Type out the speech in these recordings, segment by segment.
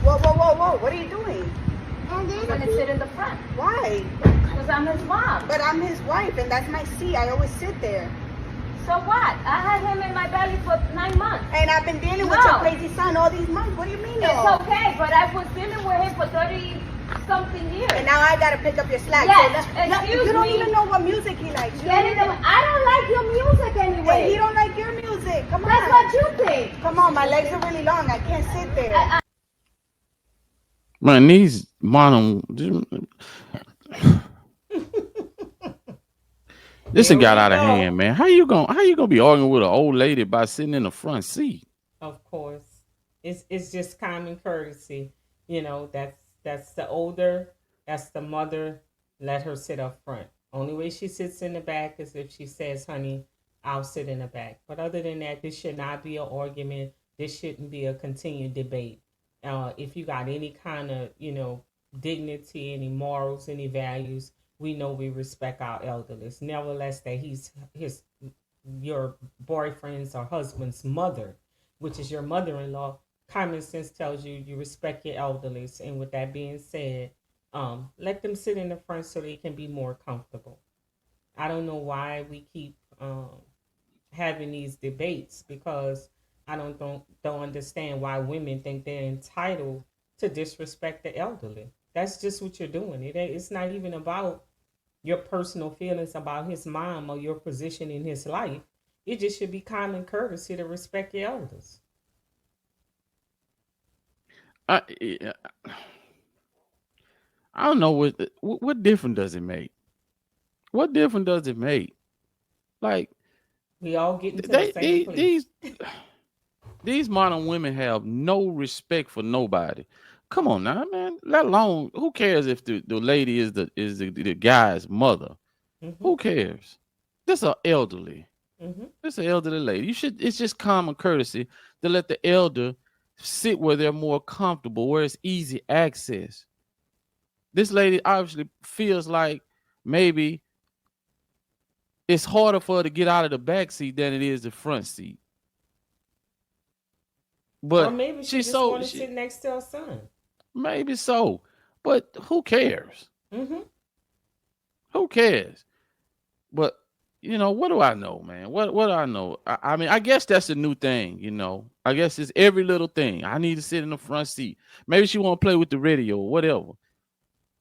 Whoa, whoa, whoa, whoa. What are you doing? I'm gonna sit in the front. Why? Because I'm his mom. But I'm his wife, and that's my seat. I always sit there. So what? I had him in my belly for 9 months. And I've been dealing with your crazy son all these months. What do you mean? It's okay, but I was dealing with him for 30-something years. And now I gotta pick up your slack. Yes, So you don't even know what music he likes. I don't like your music anyway. And he don't like your music. Come on. That's what you think. Come on, my legs are really long. I can't sit there. Man, these mono. This thing got out of hand, man. How you gonna be arguing with an old lady by sitting in the front seat? Of course, it's just common courtesy. You know, that's the older, that's the mother. Let her sit up front. Only way she sits in the back is if she says, "Honey, I'll sit in the back." But other than that, this should not be an argument. This shouldn't be a continued debate. If you got any kind of, dignity, any morals, any values, we know we respect our elders. Nevertheless, that he's your boyfriend's or husband's mother, which is your mother-in-law. Common sense tells you respect your elders. And with that being said, let them sit in the front so they can be more comfortable. I don't know why we keep having these debates, because I don't understand why women think they're entitled to disrespect the elderly. That's just what you're doing. It's not even about your personal feelings about his mom or your position in his life. It just should be common courtesy to respect your elders. I don't know what difference does it make. What difference does it make? Like, we all get into the same place. These modern women have no respect for nobody. Come on now, man. Let alone, who cares if the lady is the guy's mother? Mm-hmm. Who cares? This is an elderly. Mm-hmm. This is an elderly lady. It's just common courtesy to let the elder sit where they're more comfortable, where it's easy access. This lady obviously feels like maybe it's harder for her to get out of the back seat than it is the front seat. But or maybe she just want to sit next to her son. Maybe so. But who cares? Mm-hmm. Who cares? But, what do I know, man? What do I know? I mean, I guess that's a new thing, I guess it's every little thing. I need to sit in the front seat. Maybe she want to play with the radio or whatever.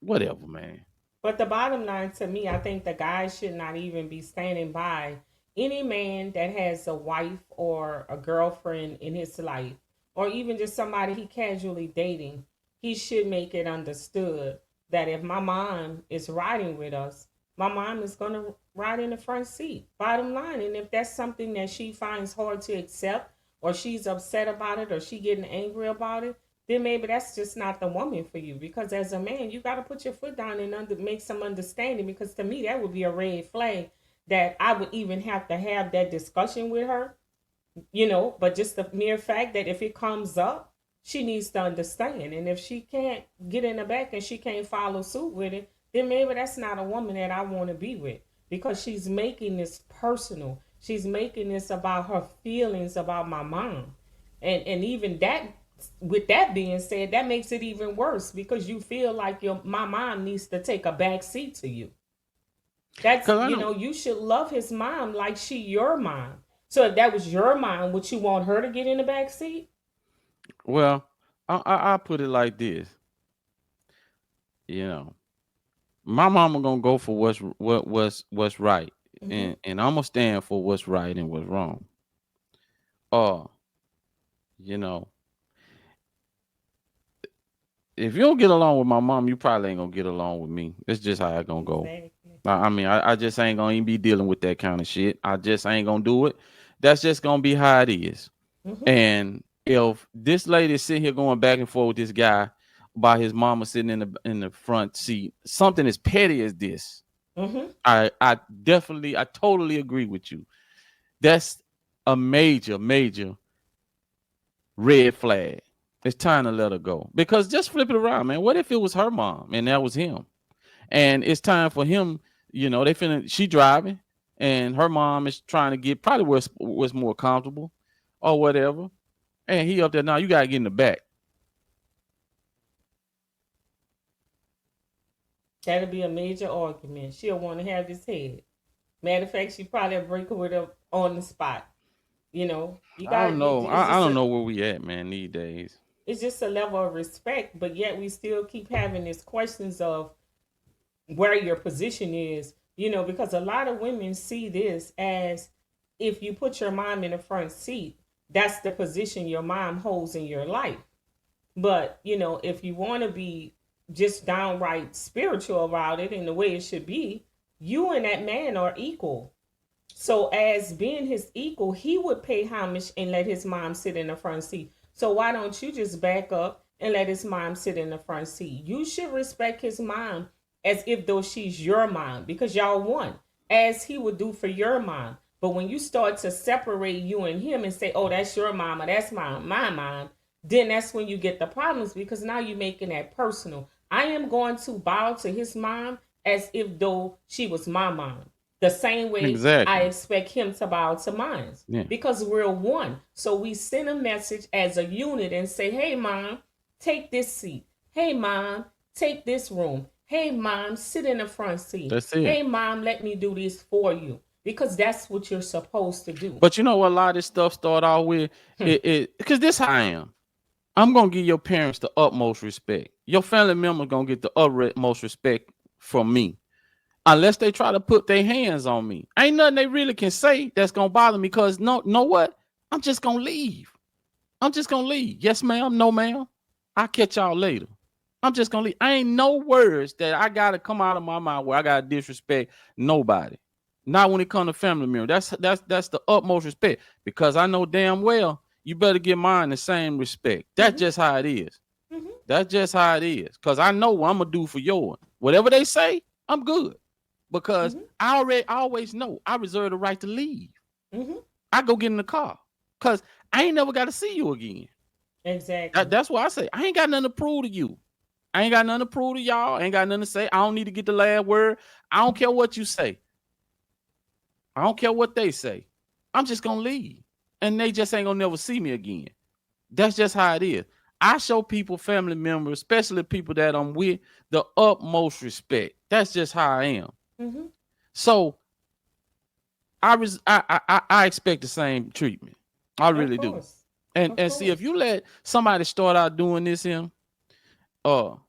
Whatever, man. But the bottom line to me, I think the guy should not even be standing by any man that has a wife or a girlfriend in his life, or even just somebody he casually dating. He should make it understood that if my mom is riding with us, my mom is going to ride in the front seat. Bottom line. And if that's something that she finds hard to accept, or she's upset about it, or she getting angry about it, then maybe that's just not the woman for you. Because as a man, you got to put your foot down and make some understanding. Because to me, that would be a red flag that I would even have to have that discussion with her. But just the mere fact that if it comes up, she needs to understand. And if she can't get in the back and she can't follow suit with it, then maybe that's not a woman that I want to be with, because she's making this personal. She's making this about her feelings about my mom. And even that, with that being said, that makes it even worse, because you feel like my mom needs to take a back seat to you. That's, you should love his mom like she your mom. So if that was your mom, would you want her to get in the back seat? Well, I put it like this. My mama gonna go for what's right, mm-hmm. and I'm gonna stand for what's right and what's wrong. If you don't get along with my mom, you probably ain't gonna get along with me. It's just how it's gonna go. Exactly. I mean, I just ain't gonna even be dealing with that kind of shit. I just ain't gonna do it. That's just gonna be how it is. Mm-hmm. And if this lady is sitting here going back and forth with this guy about his mama sitting in the front seat, something as petty as this, mm-hmm. I totally agree with you. That's a major red flag. It's time to let her go. Because just flip it around, man. What if it was her mom and that was him? And it's time for him, she driving and her mom is trying to get probably what's more comfortable or whatever. And he up there now, you gotta get in the back. That'll be a major argument. She'll want to have his head. Matter of fact, she probably break with him on the spot. You know, you I got don't know. it's I just don't a know where we at, man, these days. it's just a level of respect, but yet we still keep having these questions of where your position is, you know, because a lot of women see this as if you put your mom in the front seat, that's the position your mom holds in your life. But, you know, if you want to be just downright spiritual about it and the way it should be, you and that man are equal. So, as being his equal, he would pay homage and let his mom sit in the front seat. So, why don't you just back up and let his mom sit in the front seat? You should respect his mom as if though she's your mom because y'all one, as he would do for your mom. But when you start to separate you and him and say, oh, that's your mom or that's my mom, then that's when you get the problems because now you're making that personal. I am going to bow to his mom as if though she was my mom. The same way I Exactly. expect him to bow to mine Yeah. because we're one. So we send a message as a unit and say, hey, mom, take this seat. Hey, mom, take this room. Hey, mom, sit in the front seat. That's it. Hey, mom, let me do this for you because that's what you're supposed to do. But you know what a lot of this stuff start out with? It because this how I am. I'm gonna give your parents the utmost respect. Your family member gonna get the utmost respect from me. Unless they try to put their hands on me. Ain't nothing they really can say that's gonna bother me because know what? I'm just gonna leave. I'm just gonna leave. Yes, ma'am. No, ma'am. I'll catch y'all later. I'm just gonna leave. I ain't no words that I gotta come out of my mouth where I gotta disrespect nobody. Not when it comes to family member. That's the utmost respect because I know damn well you better give mine the same respect. That's just how it is. That's just how it is. Cause I know what I'm gonna do for yours. Whatever they say, I'm good. Because I always know I reserve the right to leave. I go get in the car. Cause I ain't never got to see you again. Exactly. That's why I say I ain't got nothing to prove to you. I ain't got nothing to prove to y'all. I ain't got nothing to say. I don't need to get the last word. I don't care what you say. I don't care what they say. I'm just gonna leave. And they just ain't gonna never see me again. That's just how it is. I show people, family members, especially people that I'm with, the utmost respect. That's just how I am. So I expect the same treatment. I really do. And see, if you let somebody start out doing this because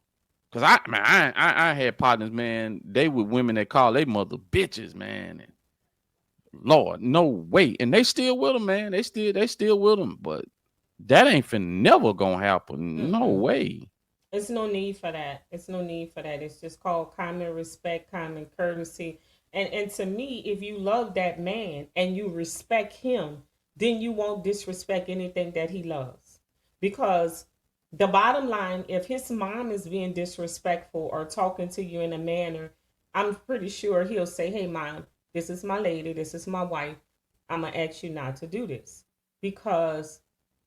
I had partners, man, they with women that call their mother bitches, man. And Lord, no way. And they still with them, man. They still with them, but that ain't never gonna happen. No way. It's no need for that. It's no need for that. It's just called common respect, common courtesy. And to me, if you love that man and you respect him, then you won't disrespect anything that he loves. Because the bottom line, if his mom is being disrespectful or talking to you in a manner, I'm pretty sure he'll say, hey, mom, this is my lady. This is my wife. I'm going to ask you not to do this. Because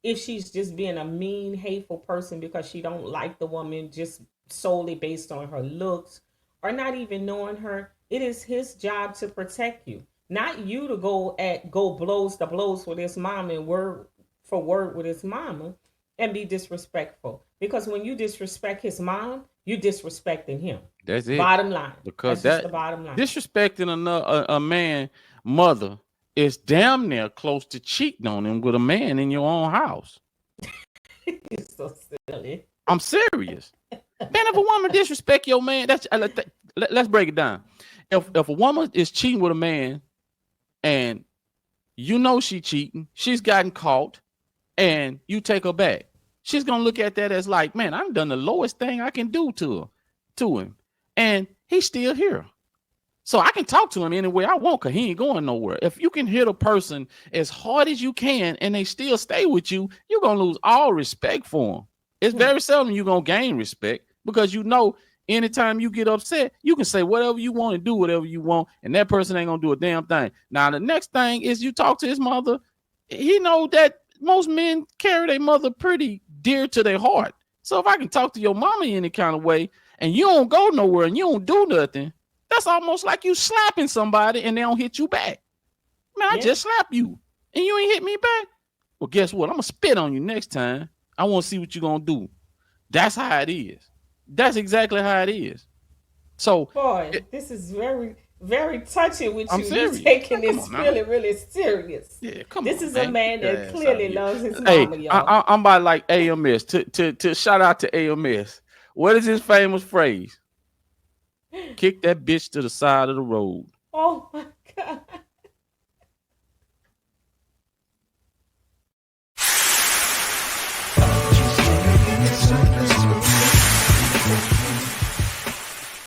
if she's just being a mean, hateful person because she don't like the woman just solely based on her looks or not even knowing her, it is his job to protect you, not you to go blows to blows with his mom and word for word with his mama and be disrespectful. Because when you disrespect his mom, you disrespecting him. That's it. Bottom line. Because that's just the bottom line. Disrespecting a man mother is damn near close to cheating on him with a man in your own house. You're so silly. I'm serious. Man, if a woman disrespect your man, let's break it down. If a woman is cheating with a man and you know she cheating, she's gotten caught, and you take her back, she's gonna look at that as like, man, I've done the lowest thing I can do to him, and he's still here. So I can talk to him any way I want because he ain't going nowhere. If you can hit a person as hard as you can and they still stay with you, you're going to lose all respect for them. It's very seldom you're going to gain respect because you know anytime you get upset, you can say whatever you want and do whatever you want, and that person ain't going to do a damn thing. Now, the next thing is you talk to his mother. He know that most men carry their mother pretty dear to their heart. So if I can talk to your mama in any kind of way and you don't go nowhere and you don't do nothing, that's almost like you slapping somebody and they don't hit you back. Man, I just slapped you and you ain't hit me back. Well, guess what? I'm going to spit on you next time. I want to see what you're going to do. That's how it is. That's exactly how it is. So Boy, this is very, very touching with I'm you. You're serious. taking Come this on now. really, really serious. Yeah, come This on, is a man. man Get your that ass out of clearly here. loves his Hey, mama, y'all. I'm by like AMS to shout out to AMS. What is his famous phrase? Kick that bitch to the side of the road. Oh my God.